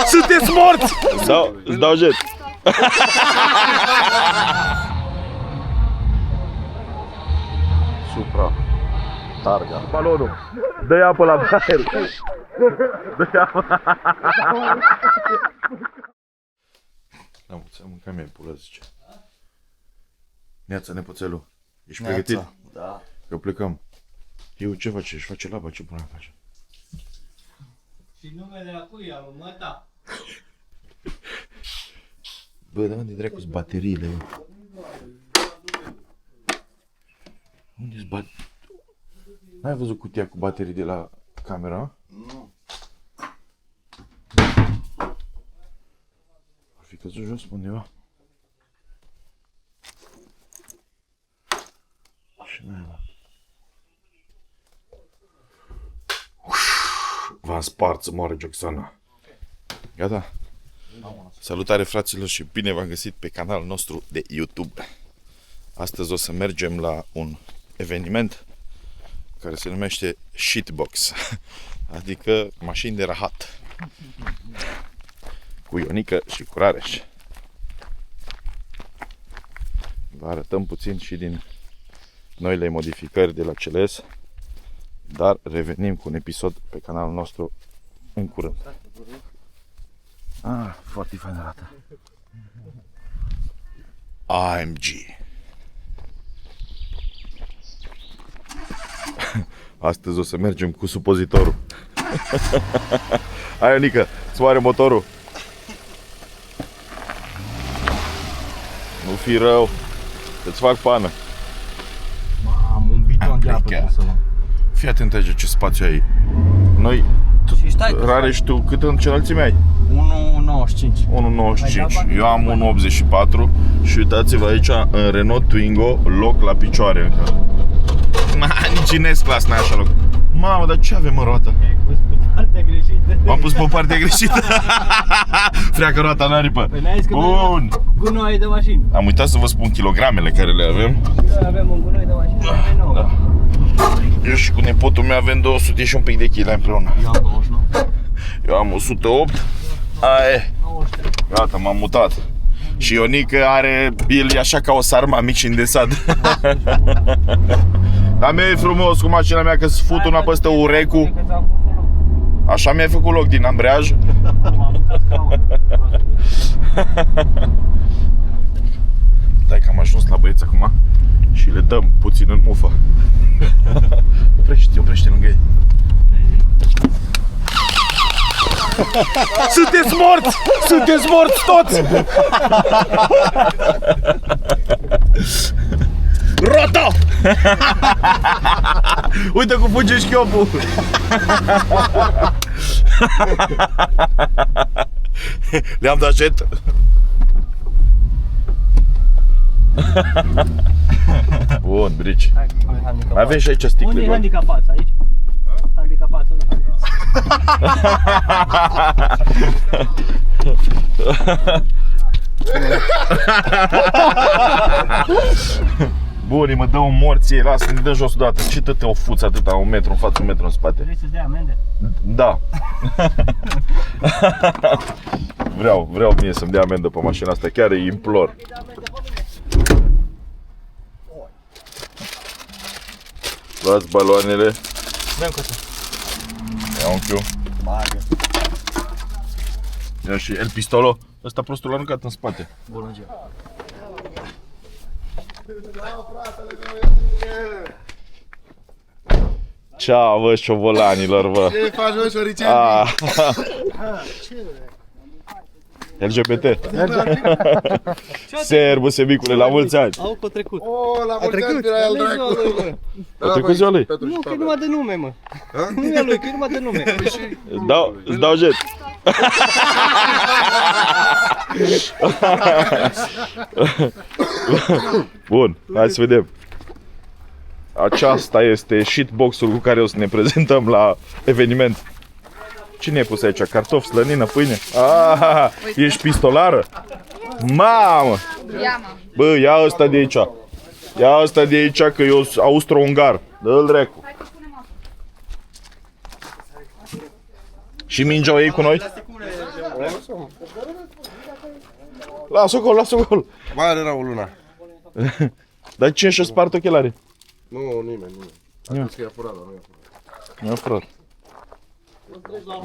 Sunteți morți! Îți dau jet. Supra. Targa. Balonul. Dă-i apă la aer. Dă-i apă. Mâncam mie pulă, zice. Neața, nepoțelul. Ești pregătit? Da. Că plecăm. Eu ce face? Își face laba? Ce până face? Și numele a cui? Al lui Măta? Bă, de unde dracu-s bateriile? Unde-s baterii? N-ai văzut cutia cu baterii de la camera? Nu. Ar fi căzut jos pe undeva. Și n-ai ăla. V-am spart să moară Joxana. Gata? Salutare fraților și bine v-am găsit pe canalul nostru de YouTube. Astăzi o să mergem la un eveniment care se numește Shitbox, adică mașini de rahat, cu Ionica și cu Rareș. Vă arătăm puțin și din noile modificări de la CLS, dar revenim cu un episod pe canalul nostru în curând. Ah, foarte fain arată. AMG. Astăzi o să mergem cu supozitorul. Hai, Ionica, îți moare motorul. Nu fi rău, îți fac pană. Am un bidon de apă să luăm. Fii atent aici ce spațiu ai. Noi, Rareș, tu cât în ce înălțime ai? 1,95. 1,95. Eu am 1,84 și uitați-vă aici în Renault Twingo, loc la picioare încă. Nici în S-Class n-ai așa loc. Mamă, dar ce avem în roată? Ai pus pe partea greșită. M-am pus pe partea greșită. Freacă roata în aripă. Păi n-ai zis că Bun. gunoi de mașini. Am uitat să vă spun kilogramele care le avem. Avem un gunoi de mașini, mai nou. Da. Eu și cu nepotul meu avem 200 și un pic de kg împreună. Eu am 29. Eu am 108. Aia. Gata, m-am mutat. Și Ionica are, el e așa ca o sarma mic și îndesat. Dar mi-e frumos cu mașina mea că se fut una peste urecu. Așa mi-ai făcut loc din ambreiaj. Dai că am ajuns la băieți acum și le dăm puțin în mufă. Oprește lângă ei. Sunteți morți! Sunteți morți toți! Rota! Uite cum fuge șchiopul! Le-am dat jet. Bun, brici. Mai avem și aici sticle. Unde e handicapați? Aici? Handicapați unde? Bun, mă dă un morție, lasă, ne dă jos odată. Ce te o fuți atâta, un metru în față, un metru în spate? Vrei să-ți dea amende? Da. Vreau mie să-mi dea amendă pe mașina asta, chiar îi implor. Luați baloanele. Vrem cu asta. Ia unchiul. Bagă. Ia și el pistolo. Ăsta prostul l-a aruncat în spate. Bună ziua. Ceau, bă, șobolanilor, bă. Ce faci, bă, șoricel? LGBT. Servus, semicule, la mulți ani. Au că trecut. O, la mulți ani, era el dracu. A trecut ziua lui? Nu, că e numai de nume, mă. Nu e lui, că e numai de nume. Îți dau jet. Bun, hai să vedem. Aceasta este shitbox-ul cu care o să ne prezentăm la eveniment. Cine ai pus aici? Cartofi, slănină, pâine? Ah, ești pistolară? Mamă! Bă, ia ăsta de aici. Ia ăsta de aici că eu sunt austro-ungar. Dă-l dracu. Și mingea o iei cu noi? Lasă gol, lasă gol. Mai are rău luna. Dar cine și-a spart ochelarii? Nu, nimeni. A spus că i-a furat, dar nu i-a furat.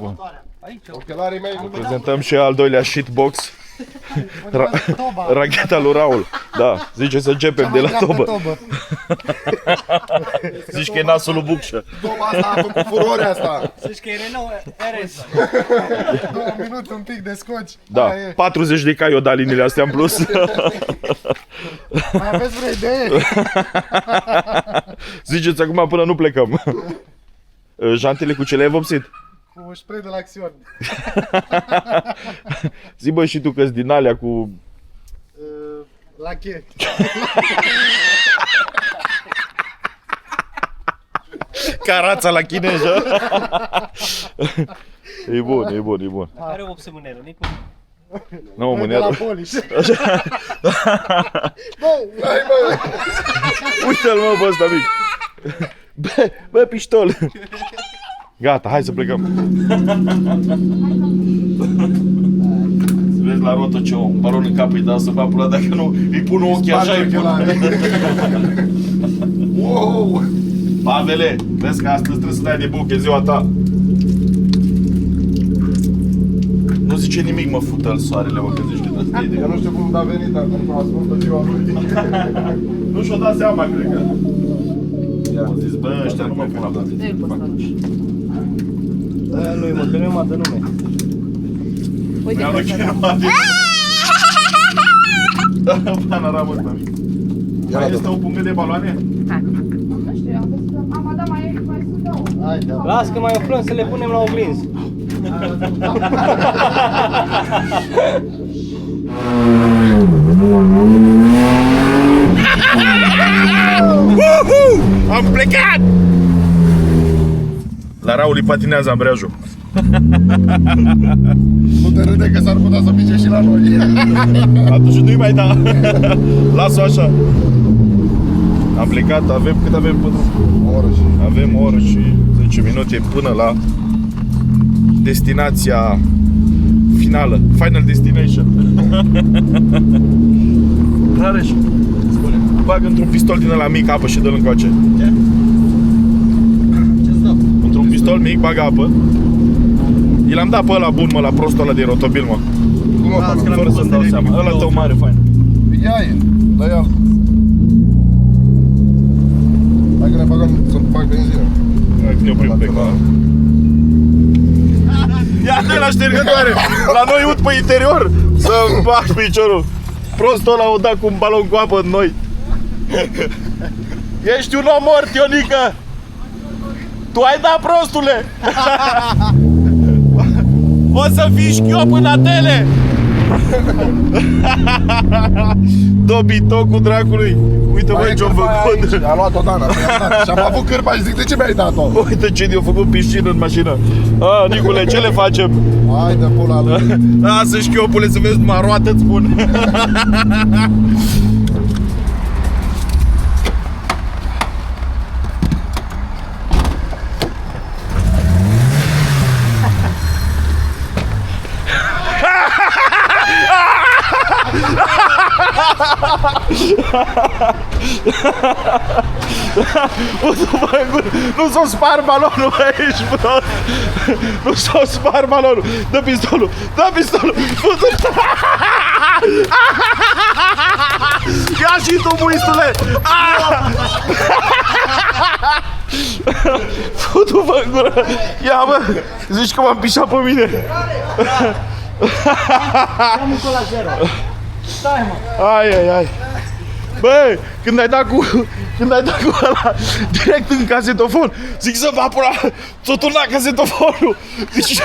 Nu, frate. Ochelarii mei nu Prezentăm și al doilea shitbox. Ragheta lui Raul. Da, zice să începem de la tobă. Zici că e nasul lui Bucșă. Toba asta a făcut furoarea asta. Zici că e Renault RS. 2 minute, un pic de scoci. Da, 40 de cai o da liniile astea în plus. Mai aveți vreo idee? Ziceți acum până nu plecăm. Jantele cu ce le-ai vopsit? Cu spray de la Axion. Zi bă și tu că-s din alea cu... La che. Carața la chineză. E bun, e bun, e bun. Are 8 mâneră, Nicu. Nu, De mâneară. la Polish. Hai bă! Uite-l mă pe ăsta mic. Bă, piștol. Gata, hai să plecăm. Să vezi la rotă ce un baron în cap îi dau să va pula, dacă nu îi pun ochii așa îi pun. Wow! Pavele, vezi că astăzi trebuie să dai de buc, e ziua ta. Nu zice nimic, mă, fută-l soarele, mă, că zici de asta. Eu nu știu cum a venit, dar pentru a sfântă ziua lui. Nu și-o dat seama, cred că. Am zis, bă, ăștia nu mă pun la plătit. Nu-i mă, că nu-i mă dă nume. Mi-am luat chemat de... Panorama ăsta. Mai este o pungă de baloane? Nu știu, am văzut că mama, da, mai sunt două. Hai, da. Las că mai umplăm să le punem la oglinzi. Am plecat! La Raul îi patinează ambreiajul. Nu te râde că s-ar putea să pice și la noi. Atunci nu-i mai da. Las-o așa. Am plecat, cât avem până? O oră și... Avem o oră și 10 minute până la destinația finală. Final destination. Rareș, bag într-un pistol din ăla mic apă și dă-l încoace. Ce? Ce-ți dau? Într-un pistol mic bag apă. I l-am dat pe ăla bun, mă, la prostul ăla din rotobil, mă. Cum mă, Las că până? Fără să-mi dau seama. Ăla tău mare, fain. Ia-i, dă-i altă. Hai că ne băgăm să fac benzină. Hai că ne oprim pe acolo. Ia-te la ștergătoare! La noi ud pe interior să-mi bag piciorul. Prostul ăla o da cu un balon cu apă în noi. Ești un om mort, Ionică! Tu ai dat, prostule! O să fii șchiop în atele! Dobitocul dracului! Uite băi ce-am făcut! A luat-o Dana, și am avut cârpa și zic, de ce mi-ai dat-o? Uite ce ne-a făcut piscină în mașină! A, Nicule, ce le facem? Hai de pula lui! Lasă șchiopule să vezi numai roată-ți spun! Nu s-o spar balonul aici, bro. Nu s-o spar balonul. Dă pistolul. Dă pistolul. Ia și tu, muistule. Futu-vă în gură. Ia, bă. Zici că m-am pișat pe mine. Am un la 0. Stai, mă. Ai. Bă, când ai dat cu ăla direct în casetofon, zic să va pula, ți-o turna casetofonul. Deci,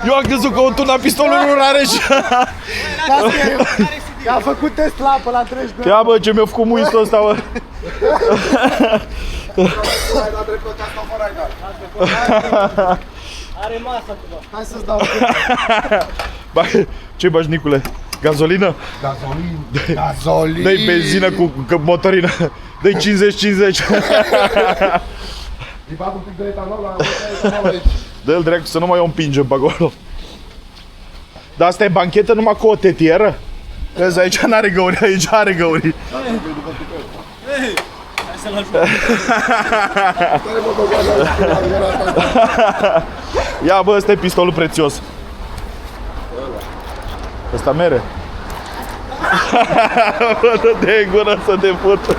eu am crezut că o turna pistolul nu Rareș. Că a făcut test la apă la 32. Ia bă, ce mi-a făcut muistul ăsta, bă. Hai, la drept pe asta fără ai dat. Are masă acum. Hai să-ți dau. Ce bagi, Nicule? Gazolină? Gazolină! Dă-i benzină cu motorină. Dă-i 50-50. Îi bag un pic de etanol la etanol aici. Dă-l dracu să nu mai o împingem pe acolo. Dar asta e banchetă numai cu o tetieră? Vezi, aici n-are găuri, aici are găuri. Hai să-l ajut. Ia bă, ăsta e pistolul prețios. Ăsta mere. Bă, dă-te în gură să te fut.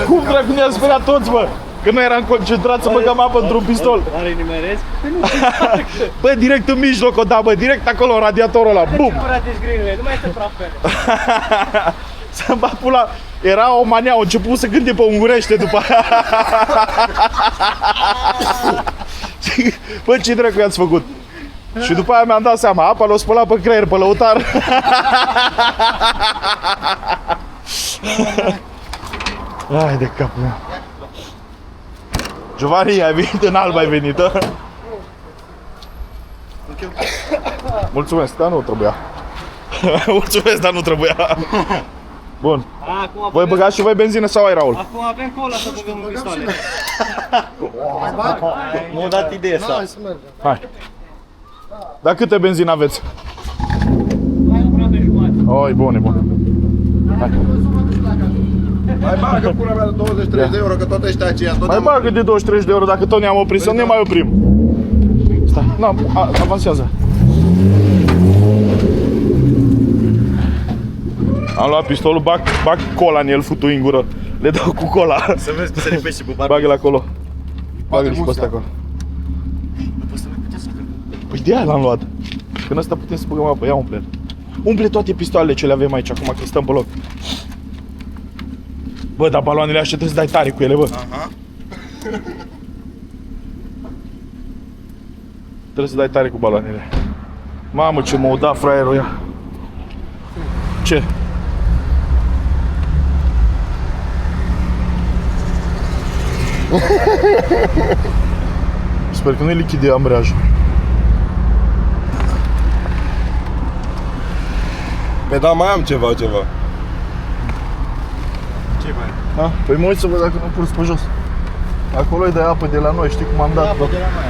Cum dracu ne-a speriat toți, bă? Că noi eram concentrați să băgăm apă într-un pistol. Oare nimeresc? Bă, direct în mijloc o da, bă, direct acolo în radiatorul ăla, bum! Curat ești grinule, nu mai este praf pe ele. Să-mi bat pula. Era o mania, au început să gânde pe ungurește după aia. Bă, ce dracu i-ați făcut? Și după aia mi-am dat seama, apa l-o spălat pe creier, pe lăutar. Hai de capul meu. Giovanni, ai venit în alb, ai venit, a? Mulțumesc, dar nu trebuia. Mulțumesc, dar nu trebuia. Bun. Acum Voi băgați și voi benzină sau ai, Raul? Acum avem cola să băgăm în pistoale. Mi-a dat ideea asta. Hai. Dar câte benzină aveți? Mai una de jumătate. Oi, bun, e bun. Mai bagă pula mea de 20-30 de euro, că tot ăștia aceia, tot Mai bagă de 23 de euro, dacă tot ne-am oprit, să nu ne mai oprim. Stai, nu, avansează. Am luat pistolul, bag cola în el, futu în gură. Le dau cu cola. Să vezi că se lipește cu barbie. Bagă-l acolo. Bagă-l și pe ăsta acolo. Păi de aia l-am luat. Când ăsta putem să băgăm apă, ia umple. Umple toate pistoalele ce le avem aici, acum că stăm pe loc. Bă, dar baloanele astea trebuie să dai tare cu ele, bă. Aha. Trebuie să dai tare cu baloanele. Mamă, ce m-au dat fraierul ăia. Ce? Sper că nu e lichid de ambreiaj. Pe da, mai am ceva. Ce mai? Da? Păi mă uit să văd dacă nu purs pe jos. Acolo e de apă de la noi, știi cum am dat? Apă de la noi.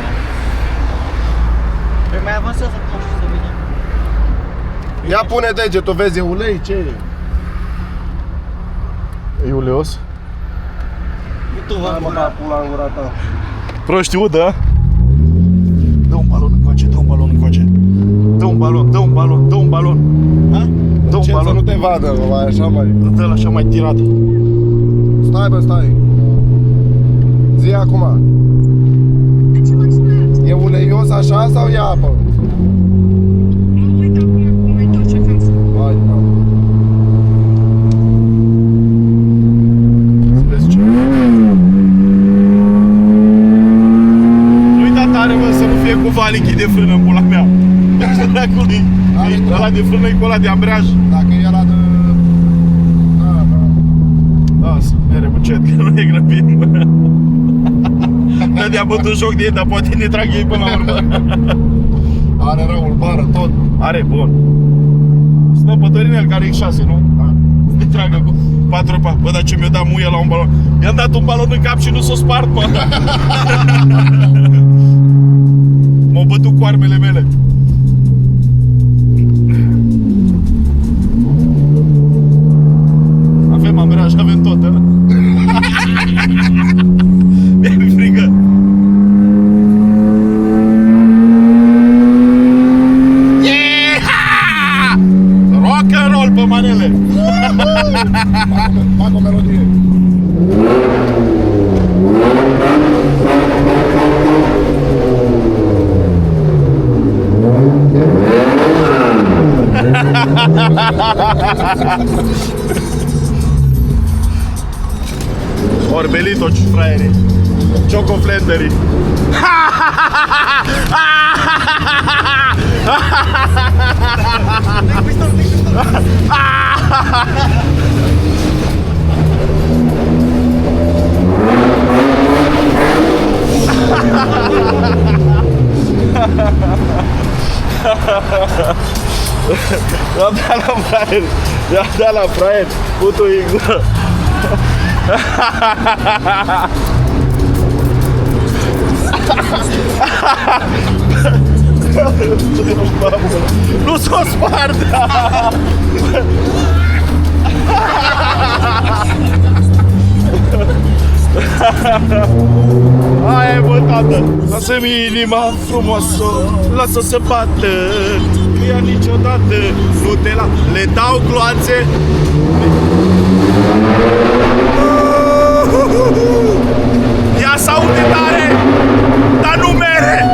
Păi mai avansează acum și să vedem. Ia pune degetul, vezi, e ulei, ce e? E uleos. Tu vă Mă, pula în gura ta. Proști udă. Dă un balon încoace, dă un balon încoace. Dă un balon, dă un balon, dă un balon. Ha? Dă un Ce să nu balon. te vadă, mă, mai așa mai... Dă-l așa mai tirat. Stai, bă, stai. Zi acum. E uleios așa sau e apă? Hai, da. Să vezi ce. Nu-i da tare, bă, să nu fie cumva lichid de frână în pula mea. Dracului. Ăla de frână e cu ăla de ambreiaj. Dacă e ăla de... Da, da. Lasă, mere bucet, că nu ne grăbim. Dă-de-a bătut joc de ei, dar poate ne trag ei până la urmă. Are răul, bară, tot. Are, bun. Sună pe Dorinel, care e 6, nu? Da. Să ne tragă cu 4 pa. Bă, dar ce mi-a dat muie la un balon. I-am dat un balon în cap și nu s-o spart, bă. M-au bătut cu armele mele. Avem ambreiaj, avem tot, da? Mi-e frică. Rock and roll pe manele. Fac o melodie. Orbelito, fraierii. Choco Flanderii. I-am dat la fraier. I-am dat la fraier. Putu-i în gură. Nu s-o spart! Aia e, bă, tată! Lasă-mi inima frumoasă, lasă să bată, nu ia niciodată Nutella. Le dau gloanțe. Ea s-aude tare, dar nu mere!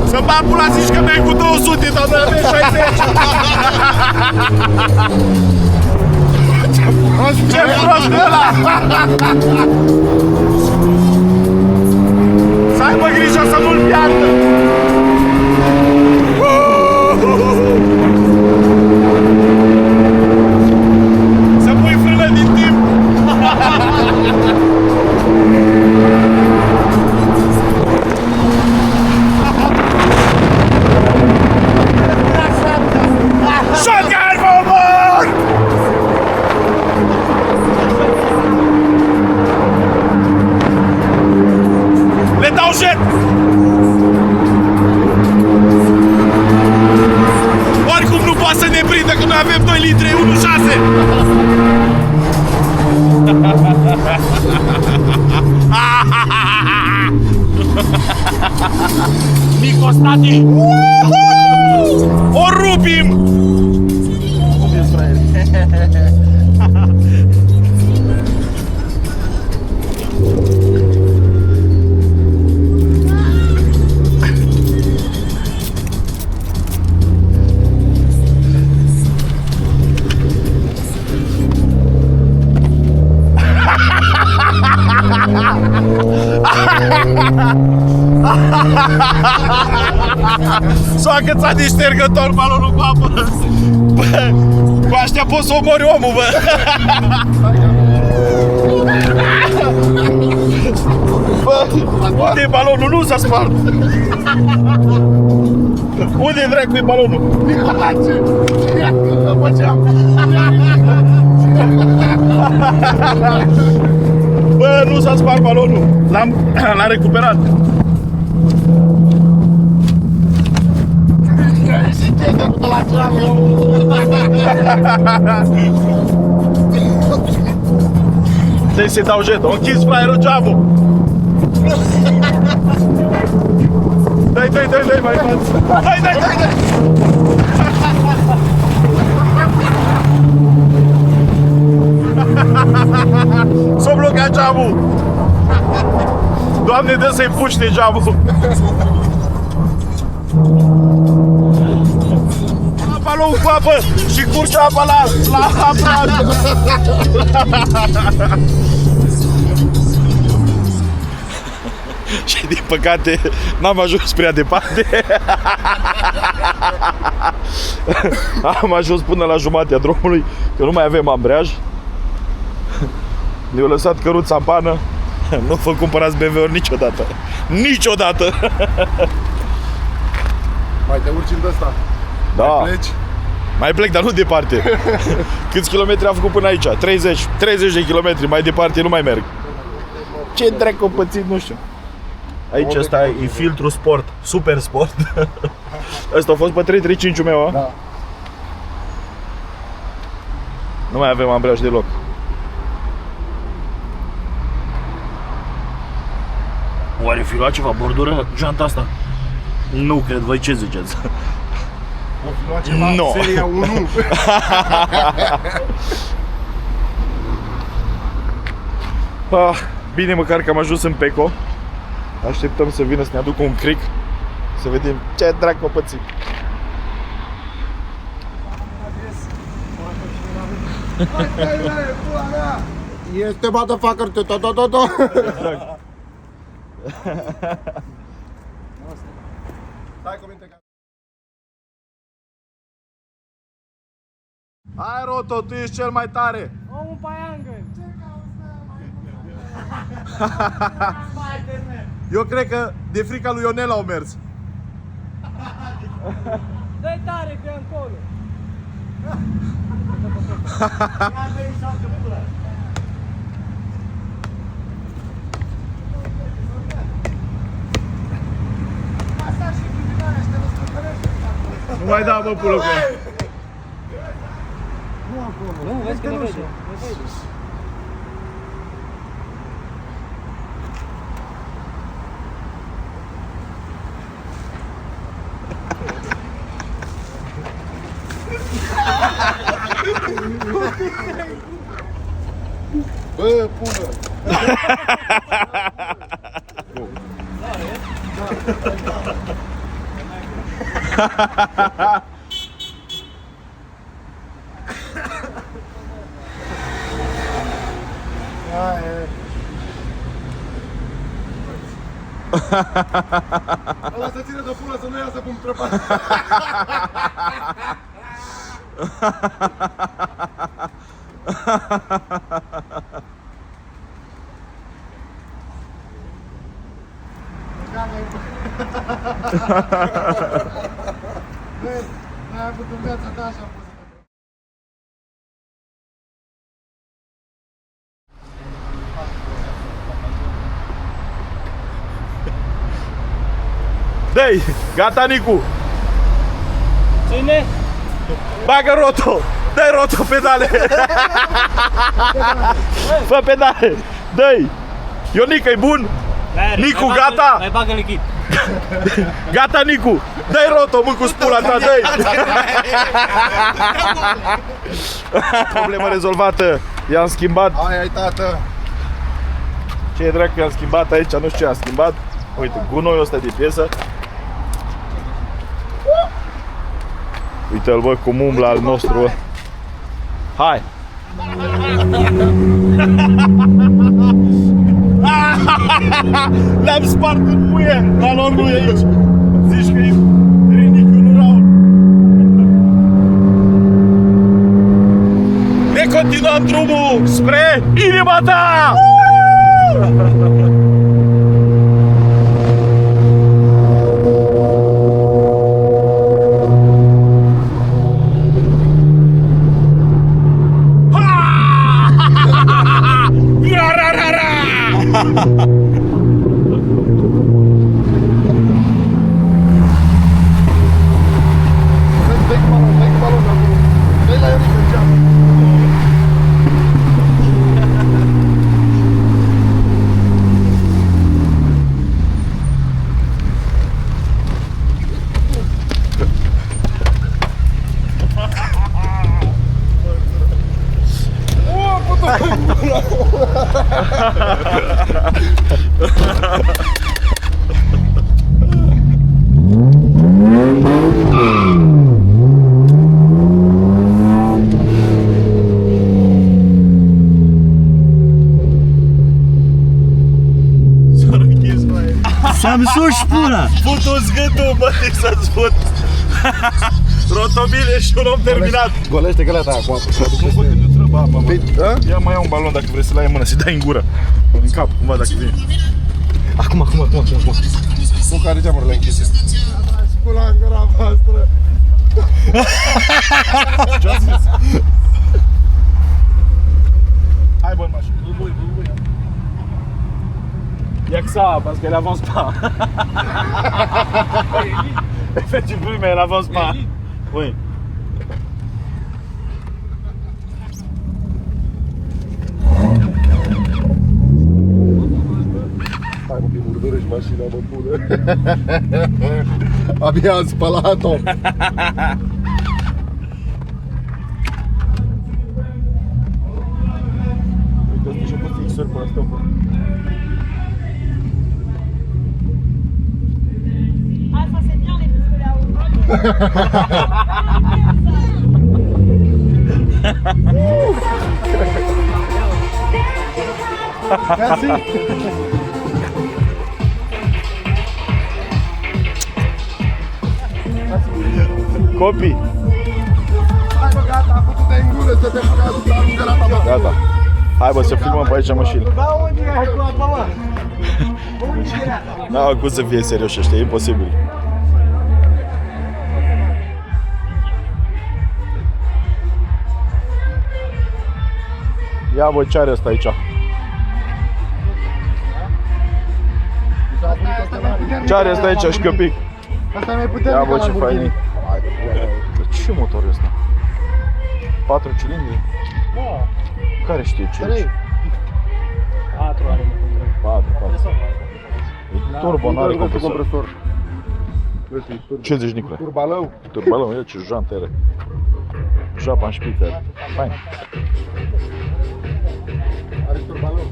Să-mi bag pula, zici că mi-ai cu 200, dar mi-ai 60! Ce prost e ăla! Să aibă grijă să nu-l piardă! Să pui frână din timp! Shotgun bomber! Le dau jet! Oricum nu poate să ne prindă că noi avem 2 litri 1.6! Micostati! O rupim! S-a agățat din ștergător balonul cu apă. Bă, cu aștia poți să omori omul, bă. Bă, unde e balonul? Nu s-a spart. Unde e dracu e balonul? Bă, nu s-a spart balonul. L-am recuperat. Trebuie să-i dau jetul. O închis fraierul geamul. Dai, mai față. Dai. S-a blocat geamul. Doamne, dă să-i puște geamul. Balon cu apă și curge apa la apă. Și din păcate n-am ajuns prea departe. Am ajuns până la jumatea drumului, că nu mai avem ambreiaj. Ne-au lăsat căruța în pană. Nu vă cumpărați BMW-uri niciodată. Niciodată. Mai te urci în ăsta. Da. Mai pleci? Mai plec, dar nu departe. Câți kilometri am făcut până aici? 30 de kilometri, mai departe nu mai merg. Ce dracu pățit, nu știu. Aici ăsta e filtru sport, super sport. Ăsta a fost pe 335-ul meu, a? Da. Nu mai avem ambreiaj deloc. Oare fi luat ceva bordură geanta asta? Nu cred, voi ce ziceți? O fi luat ceva No. seria 1. Bine, măcar că am ajuns în Peco. Așteptăm să vină să ne aducă un cric. Să vedem ce dracu a pățit. Este motherfucker, to. Exact. Stai cu minte. Hai, Roto, tu ești cel mai tare. Omul paiangă. Eu cred că de frica lui Ionel au mers. Dă-i tare că e încolo. mai da, mă, pulă cu ea. Nu, vezi că ne vede. Bă, pulă! Ăla să ține de pulă să nu iasă cum trebuie. N-ai avut în viața ta așa. Dă-i! Gata, Nicu! Ține! Bagă roto! Dă-i roto, pedale! Fă pedale! Dă-i! Ionica, e bun? Nicu, gata! Mai bagă lichid. Gata, Nicu! Dă-i roto, mă, cu spula ta, dă-i! Problemă rezolvată! I-am schimbat. Ai, tată! Ce e dracu, i-am schimbat aici, nu știu ce am schimbat. Uite, gunoiul ăsta de piesă. Uite-l, bă, cum umbla al nostru, bă. Hai! Le-am spart în muie, balonul e aici. Zici că e rinicul lui Raul. Ne continuăm drumul spre inima ta! Să-mi suși pula! Fut-ți gâtul, bă, să-ți fut! Rotomile și un om terminat! Golește găleata aia cu apă. Nu pot că nu trebuie apa, mă. Da? Ia mai ia un balon dacă vrei să-l ai în mână, să-i dai în gură. În cap, cumva, dacă vine. Acum. Cu care geamurile închise. Spula în gura voastră. Ce-a zis? Hai, bă, în mașină. Y'a que ça, parce qu'elle avance pas. Effectivement, mais elle avance pas. Oui. Hai mă, murdărești mașina, mă, pulă. Abia am spălat-o. Uite, ăsta și-a pus fixuri pe asta, bă. Ah, ça c'est bien les pistolets à eau. Copii. Hai bă, gata, a făcut-te în gură să te băgați să aruncă la ta. Gata. Hai, bă, să filmăm pe aici mașină. Da, unde e cu apa, mă? Unde e? N-au cum să fie serios ăștia, e imposibil. Ia, bă, ce are ăsta aici? Ce are ăsta aici, șchiopic? Asta mai putem. Ia, bă, ce fain e. ce motor ăsta? 4 cilindri? Da, Care știe ce? 3. 4 are motor. 4. E turbo, n-are compresor. compresor. 50, Nicule. Turbalău. Turbalău, ia ce jante are. Japa în șpiță. Fain. Are turbalău.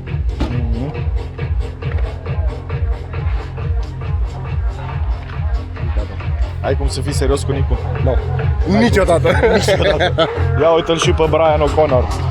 Ai cum să fii serios cu Nicu? Nu. Niciodată. Ia uite-l și pe Brian O'Connor.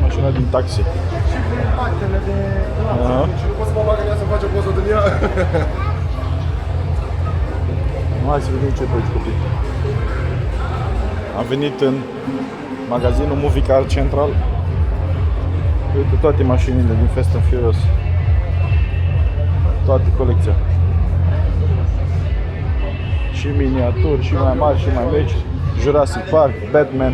Mașina din taxi. Și prin actele de... Și nu pot să mă bag în ea să faci o poză din ea. Hai să vedem ce pe aici, copii. Am venit în magazinul Movie Car Central. Uite toate mașinile din Fast and Furious. Toată colecția. Și miniaturi, și mai mari, și mai mici. Jurassic Park, Batman.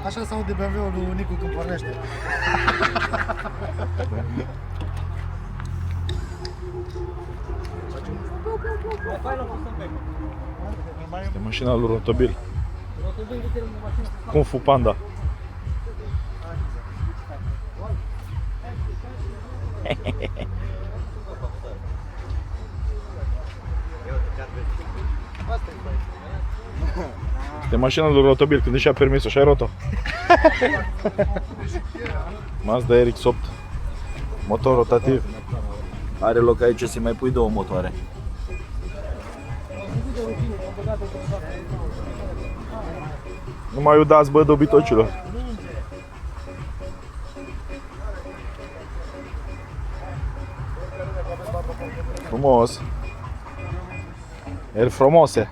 Așa se aude BMW-ul lui Nicu când pornește. Este mașina lui Rotobil. Kung Fu Panda. Este mașina lui Rotobil când își ia permisul, așa-i Roto? Mazda RX-8. Motor rotativ. Are loc aici să mai pui două motoare. Nu mai udați, bă, dobitocilor. Frumos. El frumose.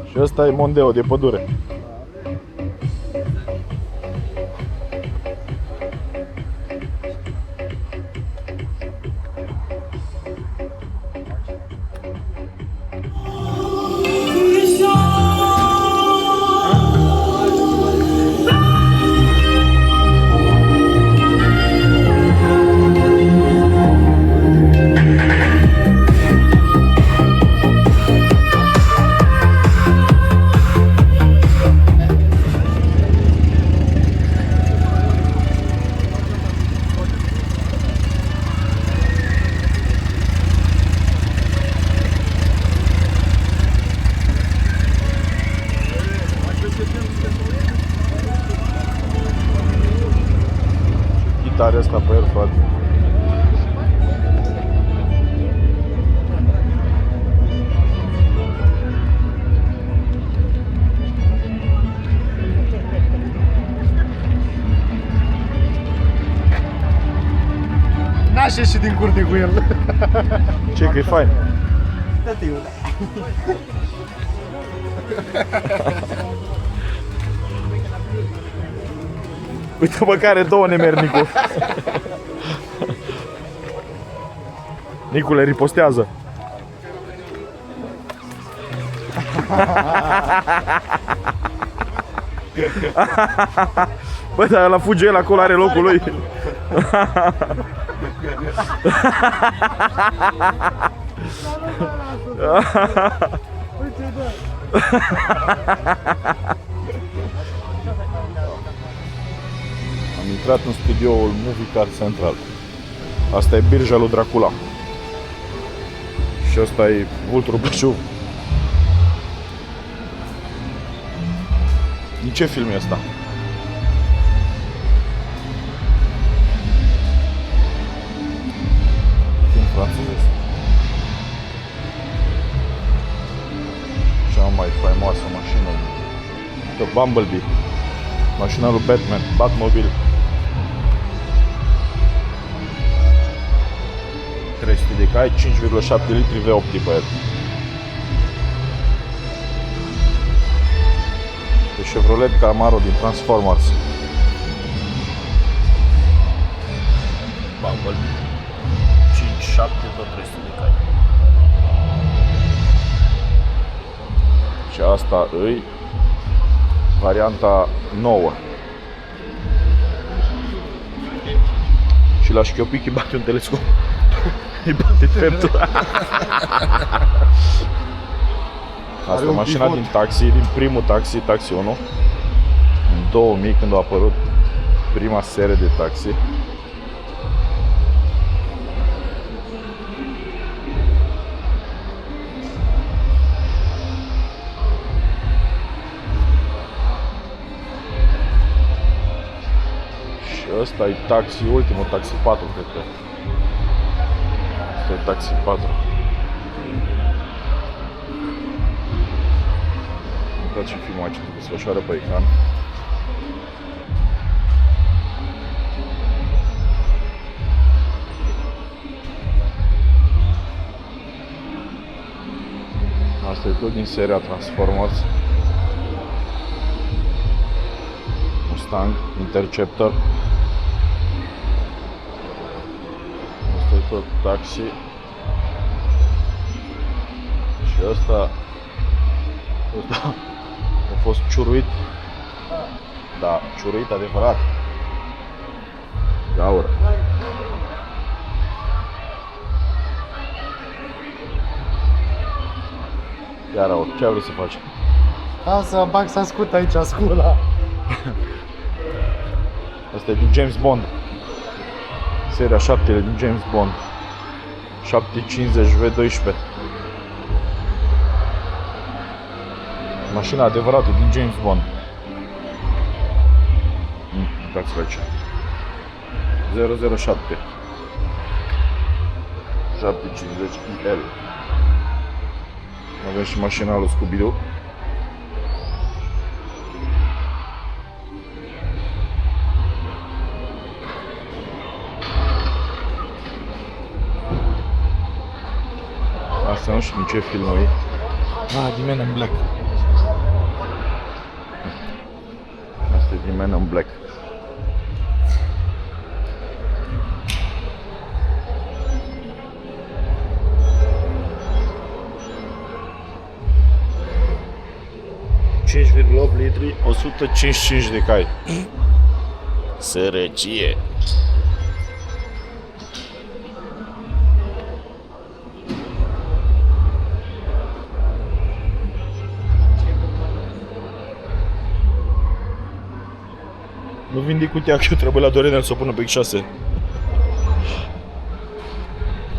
Și ăsta e Mondeo de pădure. Are asta pe el, frate. N-aș ieși din curte cu el. Ce că e fain? Uite bă, care două nemeri, Nicu. Nicu le ripostează. Bă, dar ăla fuge el acolo, are locul lui. Am intrat în studioul Movie Car Central. Asta e birja lui Dracula. Și asta e Vulturul Brașov. Din ce film e ăsta? Film francez. Și frumoasă mașină. The Bumblebee. Mașina lui Batman, Batmobile. 300 de cai, 5,7 litri V8 pe el. E Chevrolet Camaro din Transformers. Bumblebee. 5,7 tot 300 de cai. Și asta îi varianta nouă. Și la șchiopic îi bate un telescop. Îi bate treptul. Asta e mașina din taxi, din primul taxi, Taxi 1. În 2000, când a apărut prima serie de taxi. Ăsta e taxi, ultimul taxi 4, cred că. Asta e taxi 4. Uitați și filmul aici se desfășoară pe ecran. Asta e tot din seria Transformers. Mustang, Interceptor. Tot taxi. Și ăsta a fost ciuruit. Da, ciuruit adevărat. Gaură. Iar Raul, ce ai vrut să faci? Să bag să ascult aici scula. Asta e din James Bond. Seria 7 din James Bond. 750 V12. Mașina adevărată din James Bond. Uitați-vă aici. 007 750 L. Avem și mașina lui Scooby-Doo. Asta nu știu din ce film e. Din Men in Black. Asta e din Men in Black. litri, 155 de cai. Sărăcie. Nu vinde cutia, că eu trebuie la Dorenel să o pună pe X6.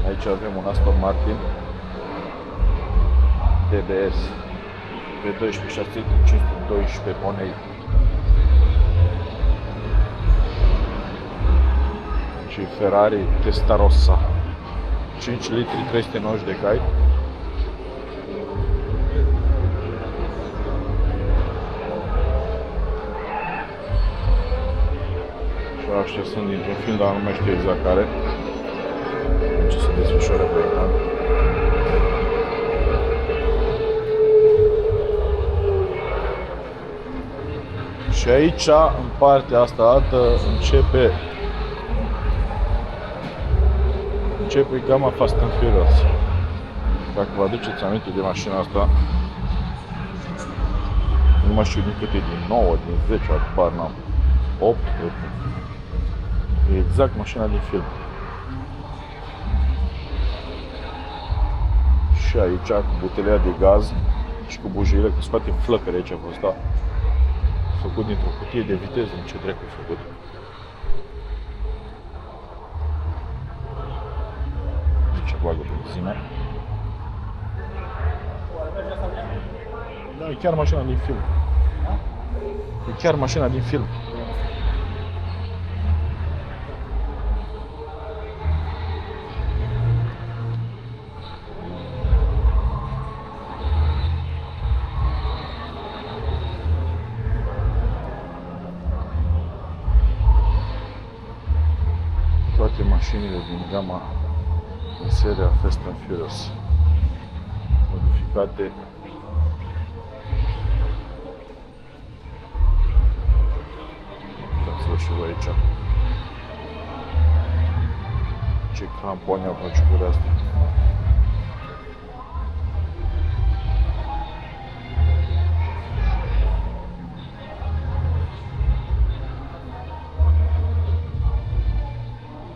Aici avem un Aston Martin DBS V12 șasil 512 ponei. Și Ferrari Testarossa 5 litri 390 de cai. Aștia sunt dintr-un film, dar nu mai știu exact care. Ce se desfășoară pe ecran. Și aici, în partea asta altă, începe gama Fast and Furious. Dacă vă aduceți aminte de mașina asta, nu mai știu din câte, din 9, din 10, bar n-am, 8, cred. E exact mașina din film. Și aici cu butelia de gaz și cu bujiile, că scoate flăcări aici pe ăsta. Făcut dintr-o cutie de viteză, în ce dracu e făcut. Aici bagă benzină. Da, e chiar mașina din film. E chiar mașina din film. toate mașinile din gama din seria Fast and Furious modificate. Uitați-vă și voi aici. Ce crampoane au păciucurile astea.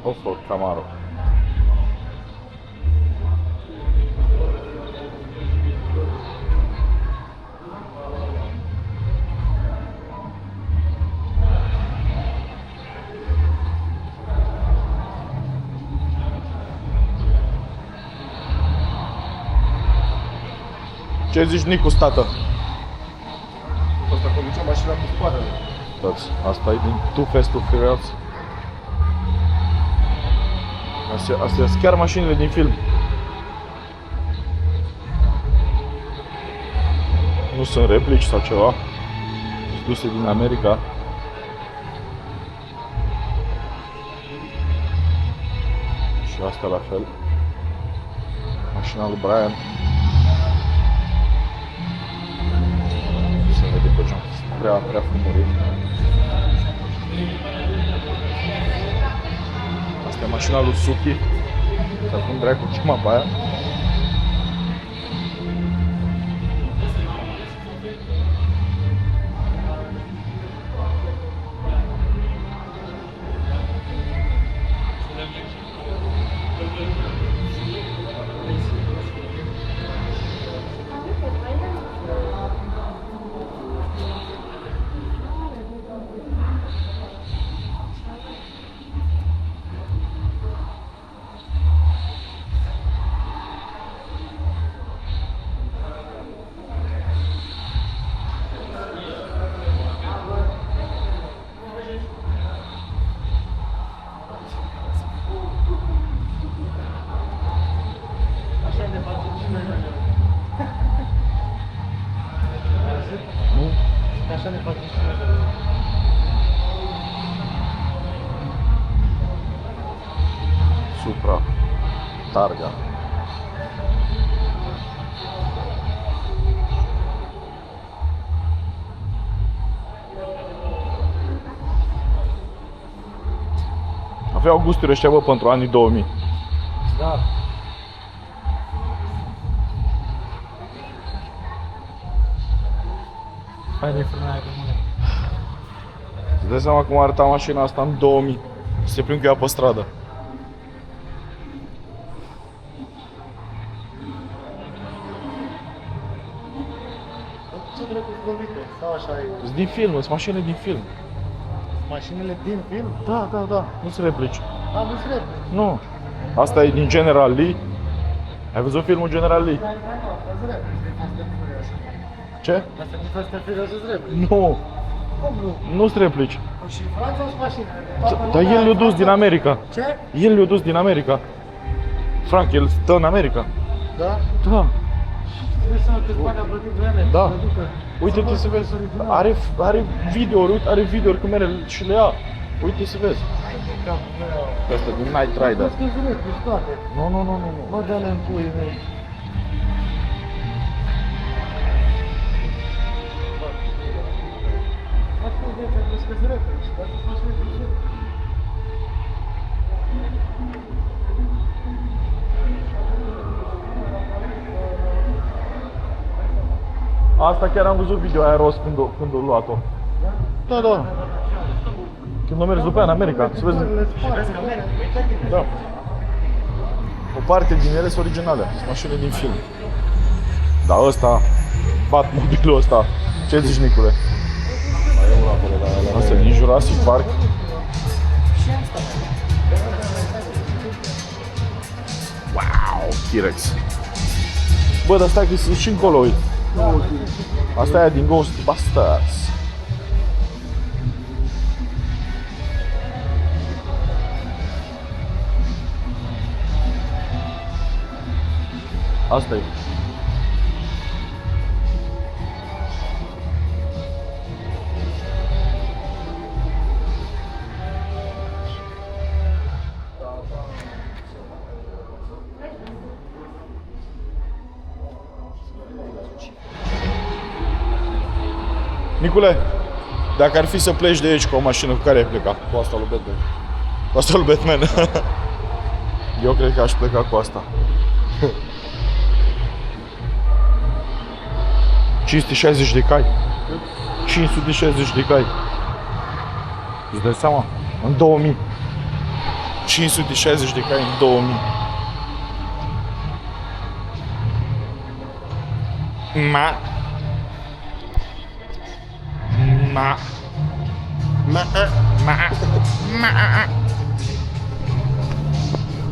Off-road Camaro. Ce zici, Nicu, tată? Asta conducea mașina cu spatele. Toți. Asta e din Too Fast Too Furious. Astea sunt chiar mașinile din film. Nu sunt replici sau ceva. Sunt duse din America. Și asta la fel. Mașina lui Brian. Se vede pe geam. Prea frumurit. Asta e mașina lui Suki. Să cum dracu chema pe aia. Așa ne facem și noi. Supra Targa. Aveau gusturi ăștia, bă, pentru anii 2000. Da. Hai de frânaie pe mâine. Îți dai seama cum arăta mașina asta în 2000? Se prind cu ea pe stradă. Ce dracu vorbite? Sau așa e? Sunt din film, sunt mașinile din film. Mașinile din film? Da, da, da, nu se replici. Am înțeles. Nu. Asta e din General Lee. Ai văzut filmul General Lee? Ce? Asta din Fast and Furious îți replici. Nu, Cum nu? nu-ți replici. Și Franța sunt mașini. Dar el le-a dus din America. Ce? El le-a dus din America. Frank, el stă în America. Da? Da, Vrei să câți bani a plătit de ele? Da. Să ducă. uite-te să vezi. Are videouri, uite, are videouri cum ele și le ia. Uite să vezi. Capul meu. Asta din Night Rider. Vezi că îți replici toate. Nu. Bă, dă-le în puii mei. Asta e viața, vezi că îți replici. Toate sunt mașini din film. Asta chiar am văzut video aia rost când o luat-o. Da, da. Când o mers după ea în America. Să vezi. Da. O parte din ele sunt originale. Sunt mașini din film. Dar ăsta, Batmobilul ăsta, ce zici, Nicule? Asta e din Jurassic Park. Wow, T-Rex. Bă, dar stai că sunt și încolo, uite. Asta e aia din Ghostbusters. Asta e. Nicule, dacă ar fi să pleci de aici cu o mașină, cu care ai pleca? Cu asta lui Batman. Cu asta lui Batman. Eu cred că aș pleca cu asta. 560 de cai. 560 de cai. Îți dai seama? În 2000. 560 de cai în 2000. Ma. Ma. Ma. Ma. Ma.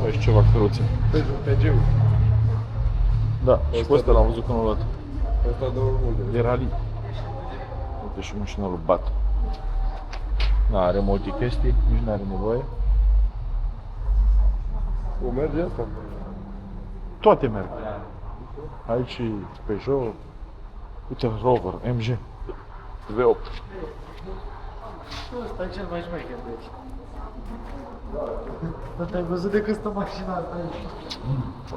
Aici ceva căruțe. Pe Geu. Da, și pe ăsta l-am văzut când l-am luat. Asta de unde? De rally. Uite și mașina lui Bat. N-are multe chestii, nici n-are nevoie. O merge asta? Toate merg. Aici Peugeot. Uite, Rover, MG. V8. Ăsta e cel mai șmecher de aici. Dar te-ai văzut de când stă mașina asta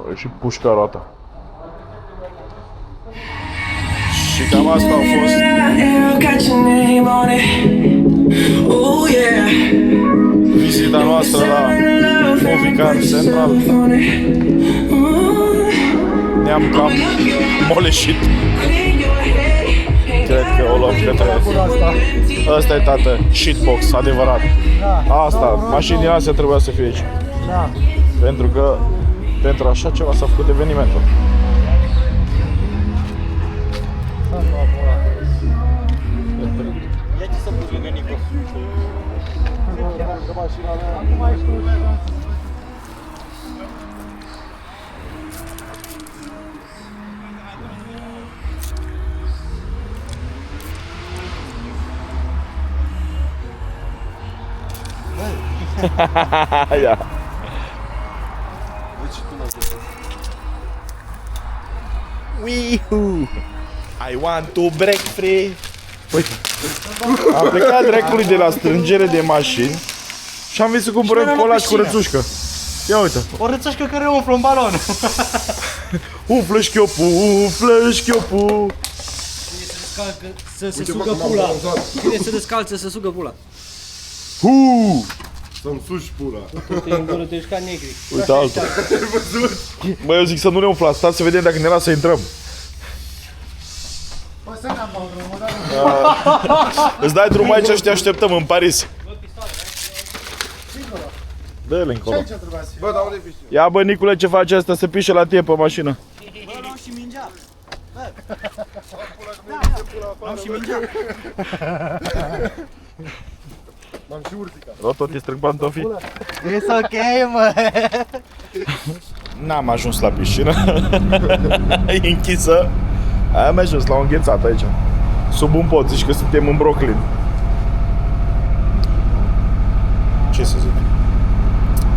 aici? Și pușca roata. Și cam asta a fost vizita noastră la Movie Car Central. Ne-am cam moleșit. Cred că o luăm către... Ăsta e, tată, shitbox, adevărat. Asta, mașini din astea trebuia să fie aici. Da. Pentru că pentru așa ceva s-a făcut evenimentul. Ia. Wee-hoo! I want to break free! Uite, am plecat dracului de la strângere de mașini și am venit să cumpărăm colaci cu rățușcă. Ia uite. O rățușcă care umflă un balon. Umflă șchiopul, umflă șchiopul. Să se sugă pula. Cine se descalță să sugă pula. Să-mi suși pula. Te îngurătești ca negri. Uite altul. Bă, eu zic să nu ne umflați, stați să vedem dacă ne lasă să intrăm. Păi să ne-am băut drumul, dar Îți dai drumul aici și te așteptăm în Paris. Dă-le încolo. ce trebuia să fie? Bă, dar unde-i piscina? Ia bă, Nicule, ce face asta? Se pișe la tine pe mașină. M-am și urzicat. Roto, te strâng pantofii. It's ok, mă. N-am ajuns la piscină. E închisă. Am ajuns la o înghețată aici. Sub un pod, zici că suntem în Brooklyn. Ce să zic?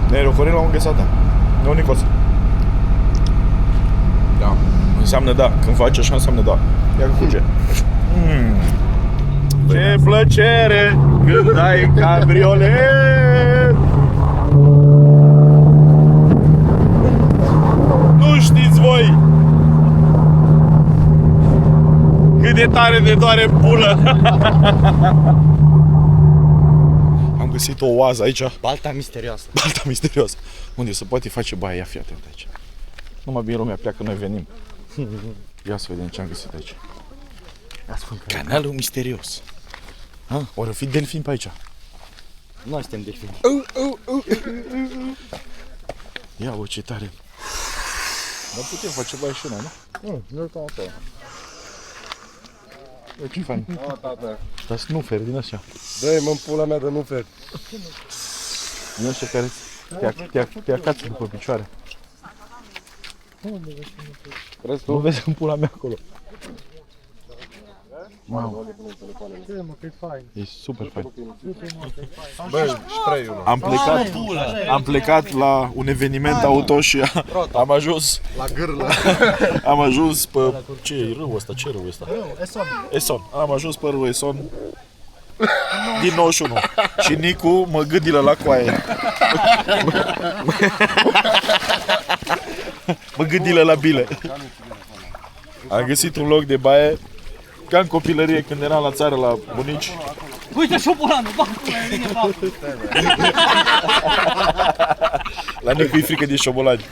Ne răcorim la o înghețată. Nu, Nicos. Da. Înseamnă da. Când faci așa înseamnă da. Ia că fuge. Ce plăcere când ai cabriolet. Nu știți voi cât de tare ne doare în pulă. Am găsit o oază aici. Balta misterioasă. Balta misterioasă. Unde se poate face baia. Ia fii atent aici. Numai bine lumea pleacă, noi venim. Ia să vedem ce am găsit aici. Canalul misterios. Ha? Ori fi delfin pe aici. Noi suntem delfini. Ia bă, ce tare. Dar putem face baia și noi, nu? Nu, uite asta. Bă, ce fain. A, tata. Dar snuferi din astea. Dă-i, mă, pula mea de nu fer. Din astea care te acață după picioare. Crezi Nu tu? vezi în pula mea acolo. Wow. Mă, că e fain. E super fain. Bă, spray-ul. Am plecat la un eveniment auto și am ajuns. La gârlă. Am ajuns pe... Ce e râul ăsta? Ce râu ăsta? Eson. Eson. Am ajuns pe râul Eson din 91. Și Nicu mă gâdilă la coaie. Mă gâdilă la bile. Am găsit un loc de baie Ca în copilărie când eram la țară la bunici. Uite șobolanul, bă, vine, bă. La Nicu e frică de șobolani.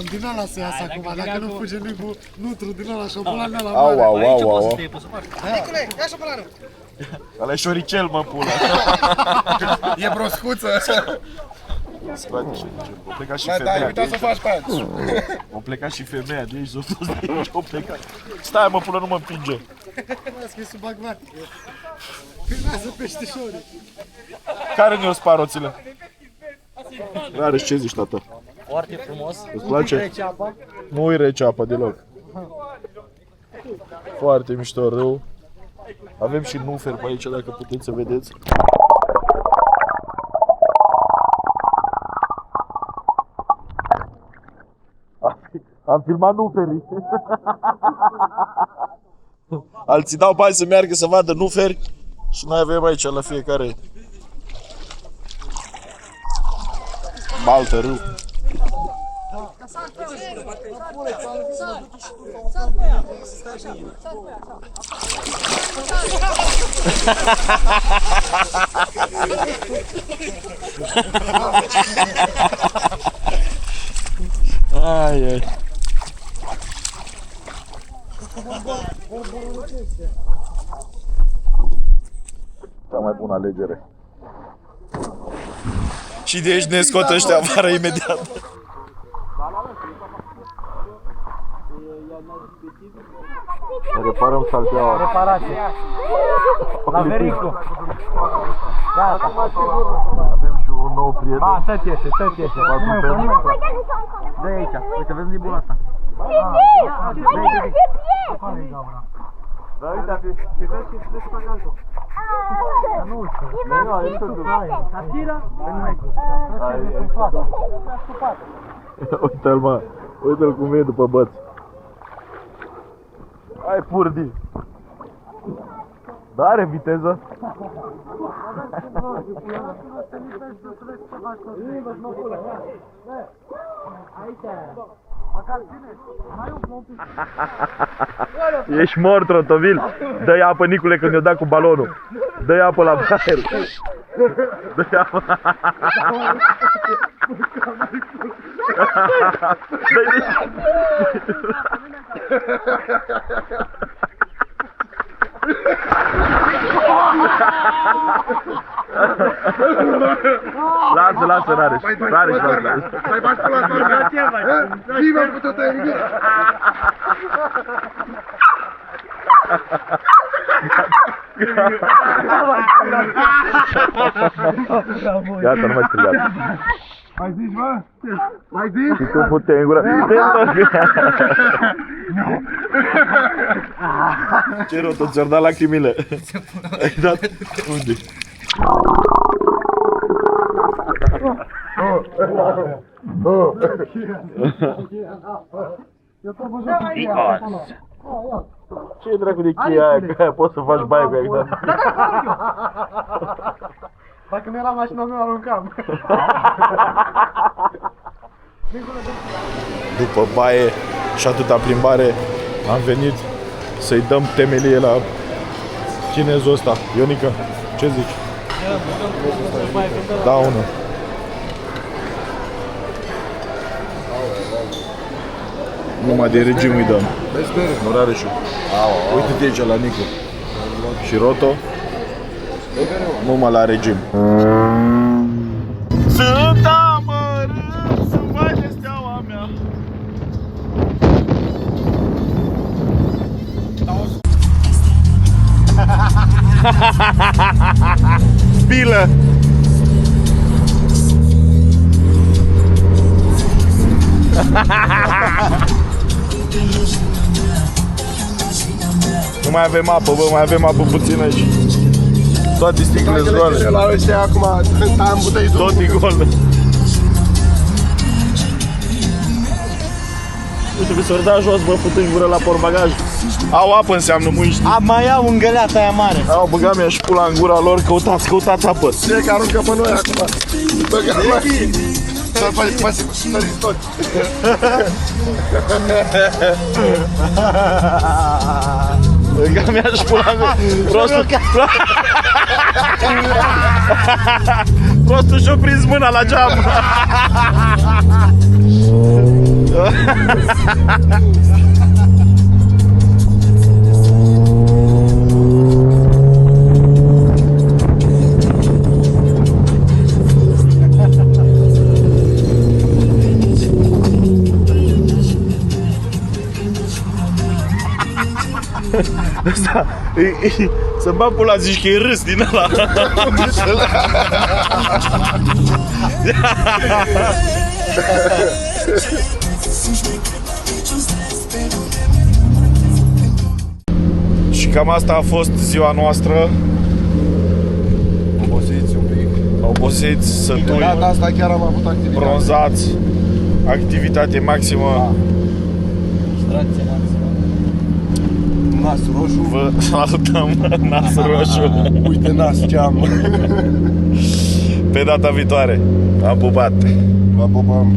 Din ăla se iasă acum, dacă nu fuge Nicu, nutru din ăla șobolan ăla Au, mare. au, Aici au, poate să au. te iei pe suport. Nicule, ia șobolanul! Ăla e șoricel, mă, pula. E broscuță. Scoate și zice, o pleca și Da, ai femeia de uitat să aici. faci pe aia. O pleca și femeia de aici, s-o dus de aici, o pleca. Stai, mă, pula, nu mă împinge. Las că e sub acvatic. Filmează peștișorii. Care ne-o sparoțile? Rareș, ce zici, tată? Foarte frumos. Îți place? Trece apa. Nu-i rece apa deloc. Foarte mișto, râu. Avem și nufer pe aici, dacă puteți să vedeți. Am filmat nuferii. Alții dau bani să meargă să vadă nuferi și noi avem aici la fiecare baltă, râu. Ai, ai. Cea mai bună alegere. Și de aici ne scot ăștia afară imediat. Ne reparăm salteaua. Reparație. La Vericu. Gata. Avem și un nou prieten. Ba, tot iese, tot iese. Dă-i aici. Uite, vezi libul ăsta. Da, uite, uite-l, mă. Uite-l cum e după băț. Hai, purdi. Da, are viteză. Ești mort, Rotovil. Dă-i apă, Nicule, când i-o dat cu balonul. Dă-i apă la baer. Dă-i apă. Lasă, lasă, Rareș. Rareș, lasă. Mai faci pula ta, mea? Vii, m-am putut să nimic. Gata, nu mai strigat. Mai zici, mă? Mai zici? Și tu pute în gură. Ce rotă, ți-ar dat lacrimile. Ai dat? Unde? Ce dracu de cheia aia, că aia poți să faci baie cu ea? Dacă nu era mașina mea, aruncam. După baie și atâta plimbare, am venit să-i dăm temelie la cinezul ăsta. Ionica, ce zici? Da, unul. Numai de regim îi dăm. Nu Rareșu. Uite-te aici la Nicu. Și Roto. Numai la regim. Sunt amărât să vai de steaua mea. Bilă. Nu mai avem apă, bă, mai avem apă puțin aici. Toate sticlele goale. La ăștia acum, am butăit Tot e gol. Uite că s-or da jos, bă, fătând gură la portbagaj. Au apă înseamnă muiști. Mai iau în găleata aia mare. Au băgat mi-a și pula în gura lor, căutați, căutați apă. Ce că aruncă pe noi acum. Băga, mă. Săriți tot. Că mi-aș pula mea. Prostul și-a prins mâna la geam. Să-mi bag pula, zici că e râs din ăla. Și cam asta a fost ziua noastră. Obosiți un pic. Obosiți, sătui, Data asta chiar am avut activitate. bronzați, activitate maximă. Distracție maximă. Nas roșu. Vă salutăm, nas roșu. Uite nas geam. Pe data viitoare. Am pupat. Vă pupăm.